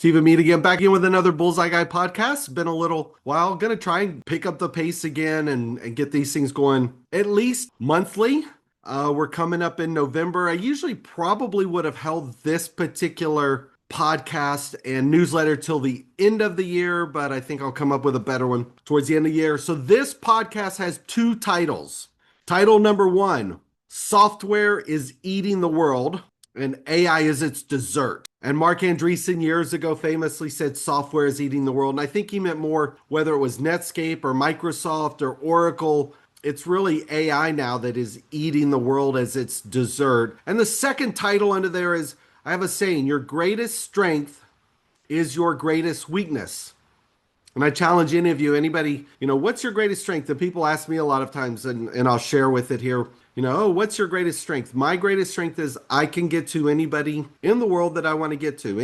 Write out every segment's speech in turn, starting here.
Stephen Mead again, back in with another BullsEye Guy Podcast. Been a little while. Going to try and pick up the pace again and get these things going at least monthly. We're coming up in November. I usually probably would have held this particular podcast and newsletter till the end of the year, but I think I'll come up with a better one towards the end of the year. So this podcast has two titles. Title number one, Software is Eating the World and AI is its dessert. And Mark Andreessen years ago famously said software is eating the world. And I think he meant more whether it was Netscape or Microsoft or Oracle. It's really AI now that is eating the world as its dessert. And the second title under there is, I have a saying, your greatest strength is your greatest weakness. And I challenge any of you, anybody, what's your greatest strength? And people ask me a lot of times, and I'll share with it here. What's your greatest strength? My greatest strength is I can get to anybody in the world that I want to get to.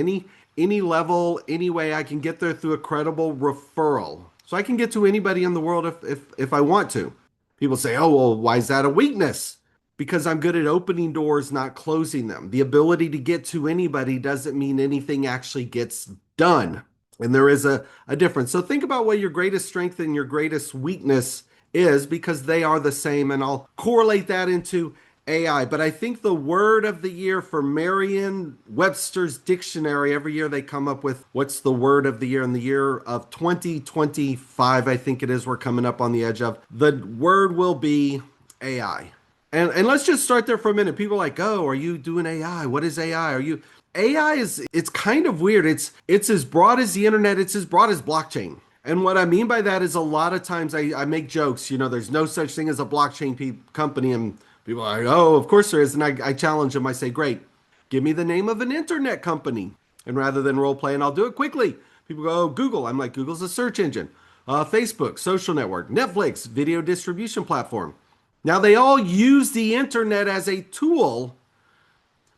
Any level, any way I can get there through a credible referral. So I can get to anybody in the world if I want to. People say, oh, well, why is that a weakness? Because I'm good at opening doors, not closing them. The ability to get to anybody doesn't mean anything actually gets done. And there is a difference. So think about what your greatest strength and your greatest weakness is, because they are the same, and I'll correlate that into AI. But I think the word of the year for Merriam-Webster's dictionary, every year they come up with what's the word of the year in the year of 2025, I think it is, we're coming up on the edge of. The word will be AI. And let's just start there for a minute. People are like, oh, are you doing AI? What is AI? AI it's kind of weird. It's as broad as the internet. It's as broad as blockchain. And what I mean by that is a lot of times I make jokes, there's no such thing as a blockchain company. And people are like, oh, of course there is. And I challenge them. I say, great, give me the name of an internet company. And rather than role play, and I'll do it quickly. People go, oh, Google. I'm like, Google's a search engine. Facebook, social network, Netflix, video distribution platform. Now they all use the internet as a tool,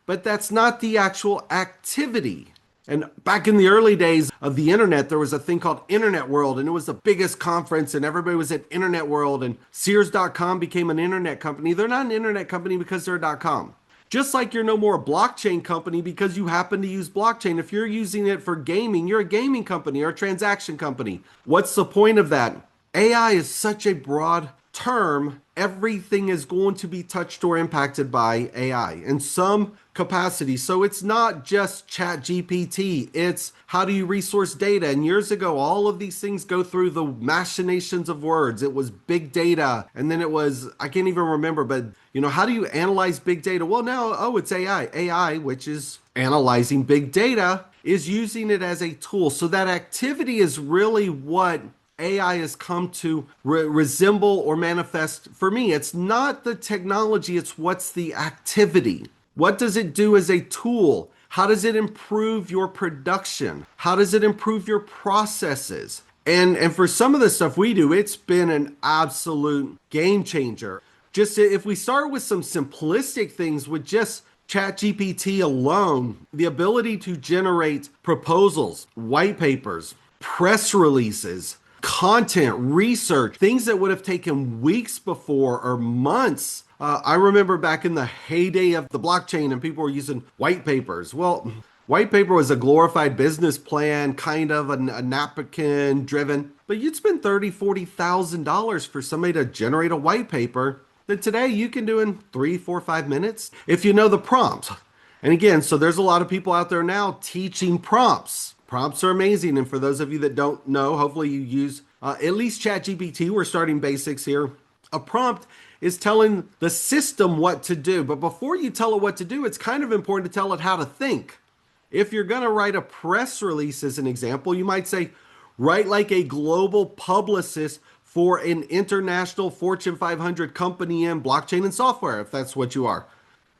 but that's not the actual activity. And back in the early days of the internet, there was a thing called Internet World, and it was the biggest conference, and everybody was at Internet World, and Sears.com became an internet company. They're not an internet company because they're a .com. Just like you're no more a blockchain company because you happen to use blockchain. If you're using it for gaming, you're a gaming company or a transaction company. What's the point of that? AI is such a broad term. Everything is going to be touched or impacted by AI in some capacity. So it's not just ChatGPT. It's how do you resource data? And years ago, all of these things go through the machinations of words. It was big data. And then it was, I can't even remember, but how do you analyze big data? Well, now, it's AI. AI, which is analyzing big data, is using it as a tool. So that activity is really what AI has come to resemble or manifest for me. It's not the technology, it's what's the activity. What does it do as a tool? How does it improve your production? How does it improve your processes? And for some of the stuff we do, it's been an absolute game changer. Just if we start with some simplistic things with just ChatGPT alone, the ability to generate proposals, white papers, press releases, content, research, things that would have taken weeks before or months. I remember back in the heyday of the blockchain and people were using white papers. Well, white paper was a glorified business plan, kind of a napkin driven, but you'd spend $30,000, $40,000 for somebody to generate a white paper that today you can do in 3, 4, 5 minutes if you know the prompts. And again, so there's a lot of people out there now teaching prompts. Prompts are amazing. And for those of you that don't know, hopefully you use at least ChatGPT. We're starting basics here. A prompt is telling the system what to do. But before you tell it what to do, it's kind of important to tell it how to think. If you're going to write a press release, as an example, you might say, write like a global publicist for an international Fortune 500 company in blockchain and software, if that's what you are.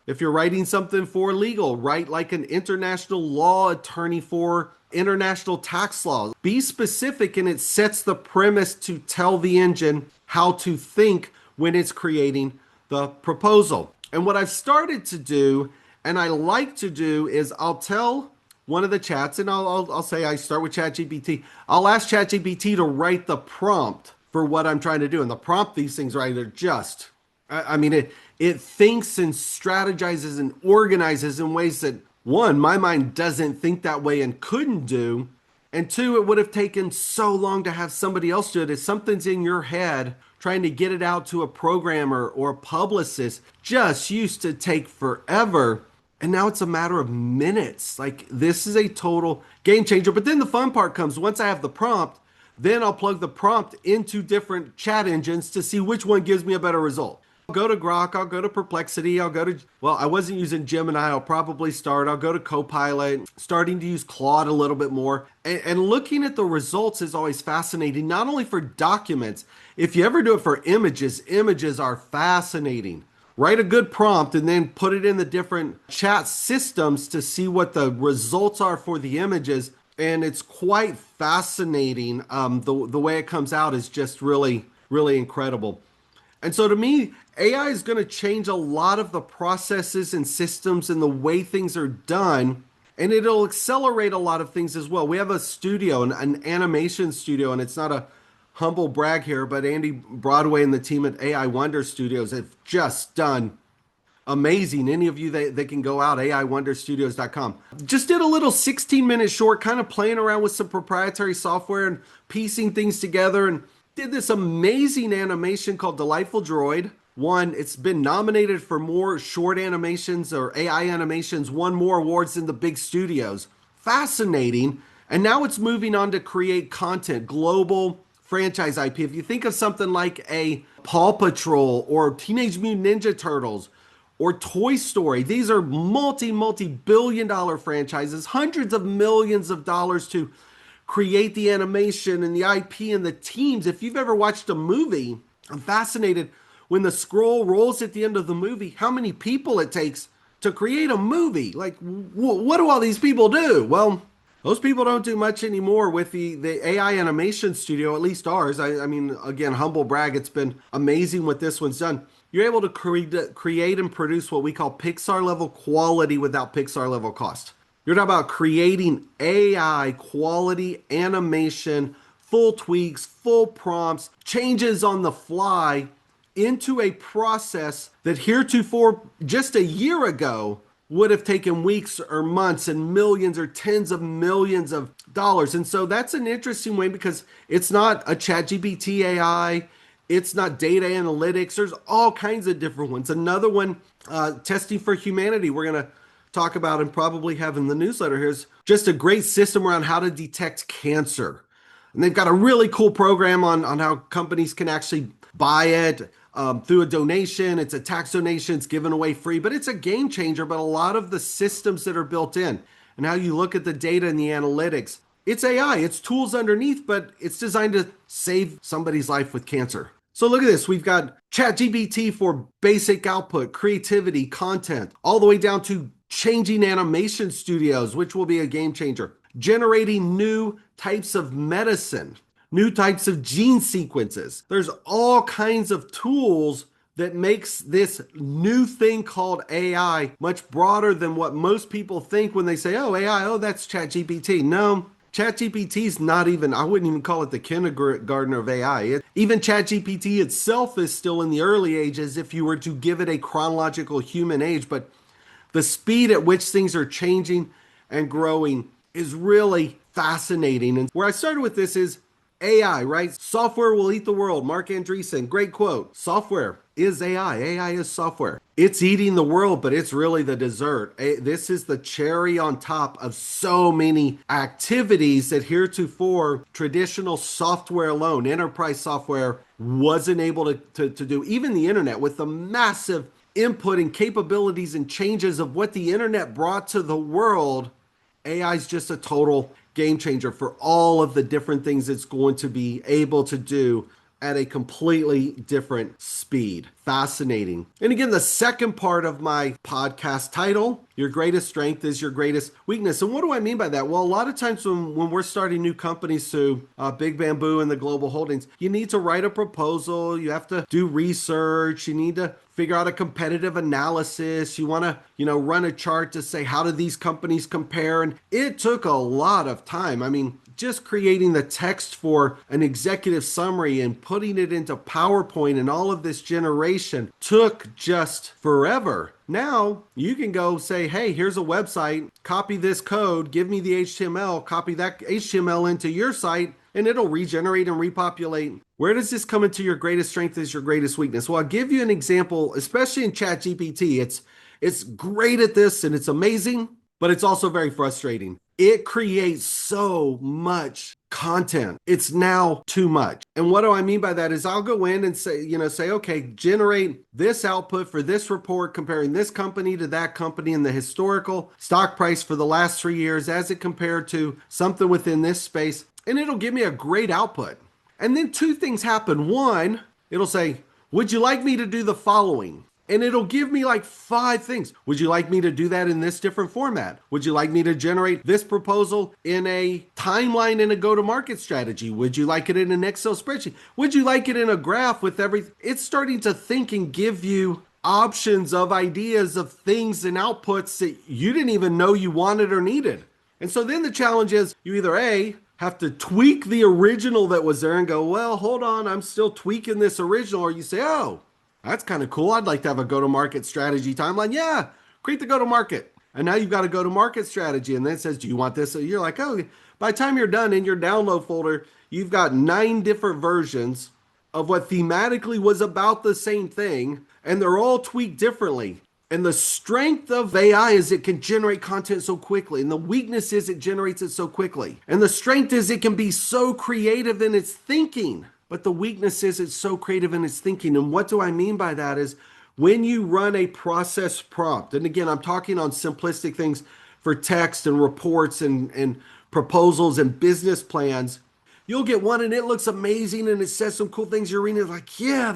If you're writing something for legal, write like an international law attorney for international tax laws. Be specific, and it sets the premise to tell the engine how to think when it's creating the proposal. And what I've started to do, and I like to do, is I'll tell one of the chats, and I'll say I start with ChatGPT. I'll ask ChatGPT to write the prompt for what I'm trying to do. And the prompt, these things, right, they're it thinks and strategizes and organizes in ways that one, my mind doesn't think that way and couldn't do. And two, it would have taken so long to have somebody else do it. If something's in your head, trying to get it out to a programmer or a publicist just used to take forever. And now it's a matter of minutes. Like, this is a total game changer. But then the fun part comes once I have the prompt, then I'll plug the prompt into different chat engines to see which one gives me a better result. I'll go to Grok, I'll go to Perplexity, I'll go to, well, I wasn't using Gemini, I'll probably start. I'll go to Copilot, starting to use Claude a little bit more. And looking at the results is always fascinating, not only for documents. If you ever do it for images, images are fascinating. Write a good prompt and then put it in the different chat systems to see what the results are for the images. And it's quite fascinating. The way it comes out is just really, really incredible. And so to me, AI is going to change a lot of the processes and systems and the way things are done. And it'll accelerate a lot of things as well. We have a studio, an animation studio, and it's not a humble brag here, but Andy Broadway and the team at AI Wonder Studios have just done amazing. Any of you that can go out, aiwonderstudios.com. Just did a little 16-minute short, kind of playing around with some proprietary software and piecing things together, and did this amazing animation called Delightful Droid. One, it's been nominated for more short animations or AI animations, won more awards than the big studios. Fascinating. And now it's moving on to create content, global franchise IP. If you think of something like a Paw Patrol or Teenage Mutant Ninja Turtles or Toy Story, these are multi-billion dollar franchises, hundreds of millions of dollars to create the animation and the IP and the teams. If you've ever watched a movie, I'm fascinated when the scroll rolls at the end of the movie, how many people it takes to create a movie. Like, what do all these people do? Well, those people don't do much anymore with the AI animation studio, at least ours. I mean, again, humble brag, it's been amazing what this one's done. You're able to create and produce what we call Pixar level quality without Pixar level cost. You're talking about creating AI quality animation, full tweaks, full prompts, changes on the fly into a process that heretofore just a year ago would have taken weeks or months and millions or tens of millions of dollars. And so that's an interesting way because it's not a ChatGPT AI. It's not data analytics. There's all kinds of different ones. Another one, testing for humanity, we're going to talk about and probably have in the newsletter here is just a great system around how to detect cancer. And they've got a really cool program on how companies can actually buy it through a donation. It's a tax donation. It's given away free, but it's a game changer. But a lot of the systems that are built in and how you look at the data and the analytics, it's AI, it's tools underneath, but it's designed to save somebody's life with cancer. So look at this. We've got ChatGPT for basic output, creativity, content, all the way down to changing animation studios, which will be a game changer, generating new types of medicine, new types of gene sequences. There's all kinds of tools that makes this new thing called AI much broader than what most people think when they say, oh, AI, oh, that's ChatGPT. No, ChatGPT is not even, I wouldn't even call it the kindergarten of AI. Even ChatGPT itself is still in the early ages if you were to give it a chronological human age, but the speed at which things are changing and growing is really fascinating. And where I started with this is AI, right? Software will eat the world. Mark Andreessen, great quote. Software is AI. AI is software. It's eating the world, but it's really the dessert. This is the cherry on top of so many activities that heretofore traditional software alone, enterprise software, wasn't able to do. Even the internet with the massive input and capabilities and changes of what the internet brought to the world, AI is just a total game changer for all of the different things it's going to be able to do at a completely different speed. Fascinating. And again, the second part of my podcast title, your greatest strength is your greatest weakness. And what do I mean by that? Well, a lot of times when we're starting new companies through Big Bamboo and the Global Holdings, you need to write a proposal. You have to do research. You need to figure out a competitive analysis. You want to, run a chart to say, how do these companies compare? And it took a lot of time. I mean, just creating the text for an executive summary and putting it into PowerPoint and all of this generation took just forever. Now you can go say, hey, here's a website, copy this code, give me the HTML, copy that HTML into your site, and it'll regenerate and repopulate. Where does this come into your greatest strength is your greatest weakness? Well, I'll give you an example, especially in ChatGPT. It's great at this and it's amazing, but it's also very frustrating. It creates so much content. It's now too much. And what do I mean by that is I'll go in and say, okay, generate this output for this report comparing this company to that company and the historical stock price for the last 3 years as it compared to something within this space. And it'll give me a great output. And then two things happen. One, it'll say, would you like me to do the following? And it'll give me like 5 things. Would you like me to do that in this different format? Would you like me to generate this proposal in a timeline in a go-to-market strategy? Would you like it in an Excel spreadsheet? Would you like it in a graph with everything? It's starting to think and give you options of ideas of things and outputs that you didn't even know you wanted or needed. And so then the challenge is you either A, have to tweak the original that was there and go, well, hold on, I'm still tweaking this original. Or you say, oh, that's kind of cool. I'd like to have a go-to-market strategy timeline. Yeah, create the go-to-market. And now you've got a go-to-market strategy. And then it says, do you want this? So you're like, oh, by the time you're done in your download folder, you've got 9 different versions of what thematically was about the same thing. And they're all tweaked differently. And the strength of AI is it can generate content so quickly. And the weakness is it generates it so quickly. And the strength is it can be so creative in its thinking. But the weakness is it's so creative in its thinking. And what do I mean by that is when you run a process prompt, and again, I'm talking on simplistic things for text and reports and proposals and business plans, you'll get one and it looks amazing and it says some cool things. You're reading it like, yeah,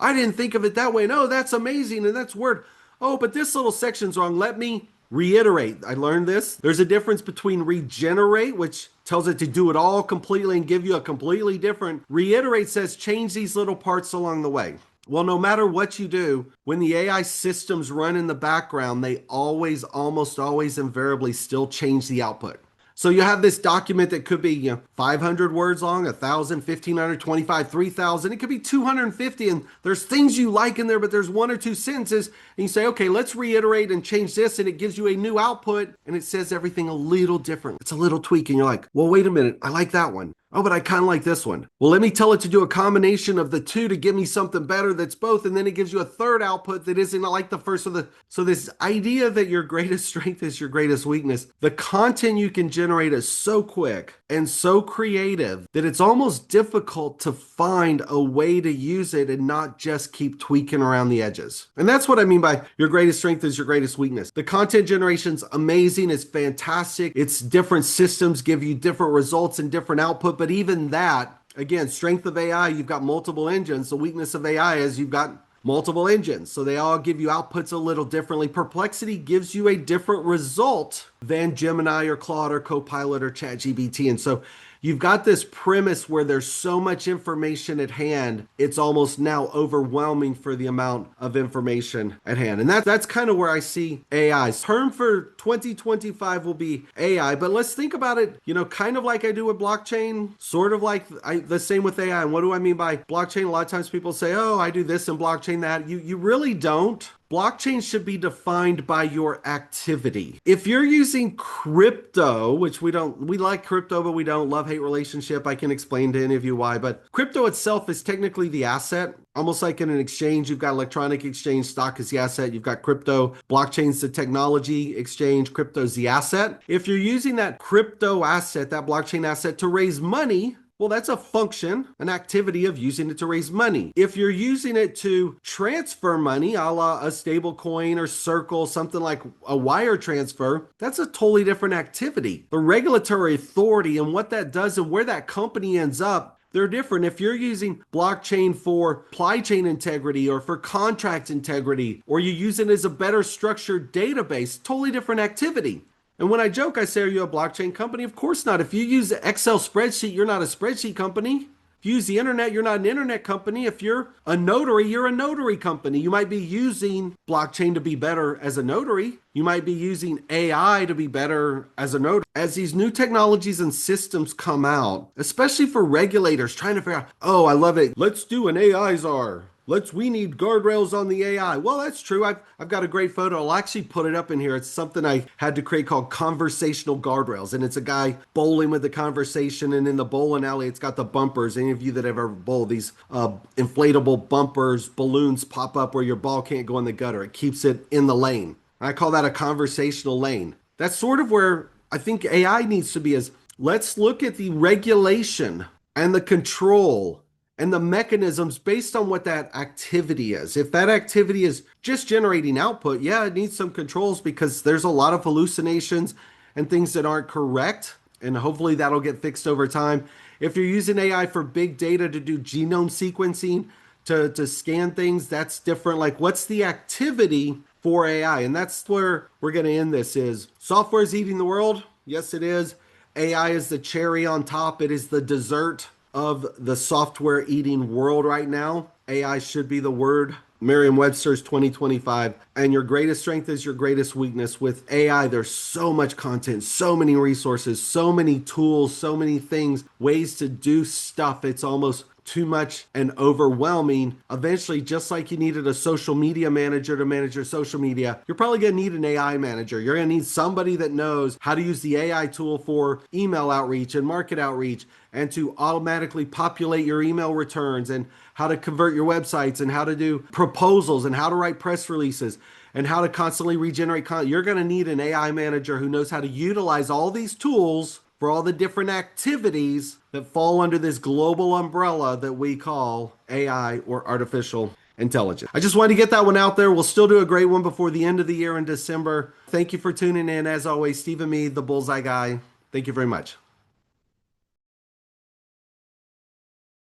I didn't think of it that way. No, that's amazing. And that's word. Oh, but this little section's wrong. Let me reiterate. I learned this. There's a difference between regenerate, which tells it to do it all completely and give you a completely different. Reiterate says change these little parts along the way. Well, no matter what you do, when the AI systems run in the background, they almost always invariably still change the output. So you have this document that could be 500 words long, 1,000, 1,500, 25, 3,000. It could be 250, and there's things you like in there, but there's 1 or 2 sentences, and you say, okay, let's reiterate and change this, and it gives you a new output, and it says everything a little different. It's a little tweak, and you're like, well, wait a minute, I like that one. Oh, but I kind of like this one. Well, let me tell it to do a combination of the two to give me something better that's both. And then it gives you a third output that isn't like the first of the. So this idea that your greatest strength is your greatest weakness, the content you can generate is so quick and so creative that it's almost difficult to find a way to use it and not just keep tweaking around the edges. And that's what I mean by your greatest strength is your greatest weakness. The content generation's amazing. It's fantastic. It's different systems give you different results and different output. But even that, again, strength of AI, you've got multiple engines. The weakness of AI is you've got multiple engines. So they all give you outputs a little differently. Perplexity gives you a different result than Gemini or Claude or Copilot or ChatGPT. And so you've got this premise where there's so much information at hand, it's almost now overwhelming for the amount of information at hand. And that's kind of where I see AI's term for 2025 will be AI. But let's think about it, kind of like I do with blockchain, sort of like the same with AI. And what do I mean by blockchain? A lot of times people say, oh, I do this in blockchain, that. You really don't. Blockchain should be defined by your activity. If you're using crypto, which we like crypto, but we don't, love-hate relationship. I can explain to any of you why, but crypto itself is technically the asset. Almost like in an exchange, you've got electronic exchange, stock is the asset, you've got crypto, blockchain's the technology exchange, crypto's the asset. If you're using that crypto asset, that blockchain asset to raise money, well, that's a function, an activity of using it to raise money. If you're using it to transfer money, a la a stable coin or Circle, something like a wire transfer, that's a totally different activity. The regulatory authority and what that does and where that company ends up, they're different. If you're using blockchain for supply chain integrity or for contract integrity, or you use it as a better structured database, totally different activity. And when I joke, I say, are you a blockchain company? Of course not. If you use an Excel spreadsheet, you're not a spreadsheet company. If you use the internet, you're not an internet company. If you're a notary, you're a notary company. You might be using blockchain to be better as a notary. You might be using AI to be better as a notary. As these new technologies and systems come out, especially for regulators trying to figure out, oh, I love it. Let's do an AI czar. we need guardrails on the AI. Well, that's true. I've got a great photo. I'll actually put it up in here. It's something I had to create called conversational guardrails. And it's a guy bowling with the conversation. And in the bowling alley, it's got the bumpers. Any of you that have ever bowled, these inflatable bumpers, balloons pop up where your ball can't go in the gutter. It keeps it in the lane. I call that a conversational lane. That's sort of where I think AI needs to be, is let's look at the regulation and the control and the mechanisms based on what that activity is. If that activity is just generating output, yeah, it needs some controls because there's a lot of hallucinations and things that aren't correct. And hopefully that'll get fixed over time. If you're using AI for big data to do genome sequencing, to scan things, that's different. Like, what's the activity for AI? And that's where we're going to end this. Is software is eating the world? Yes, it is. AI is the cherry on top. It is the dessert of the software eating world right now. AI should be the word. Merriam-Webster's 2025. And your greatest strength is your greatest weakness. With AI, there's so much content, so many resources, so many tools, so many things, ways to do stuff. It's almost too much and overwhelming. Eventually, just like you needed a social media manager to manage your social media, you're probably going to need an AI manager. You're going to need somebody that knows how to use the AI tool for email outreach and market outreach, and to automatically populate your email returns, and how to convert your websites, and how to do proposals, and how to write press releases, and how to constantly regenerate content. You're going to need an AI manager who knows how to utilize all these tools for all the different activities that fall under this global umbrella that we call AI, or artificial intelligence. I just wanted to get that one out there. We'll still do a great one before the end of the year in December. Thank you for tuning in. As always, Stephen Mead, the BullsEye Guy. Thank you very much.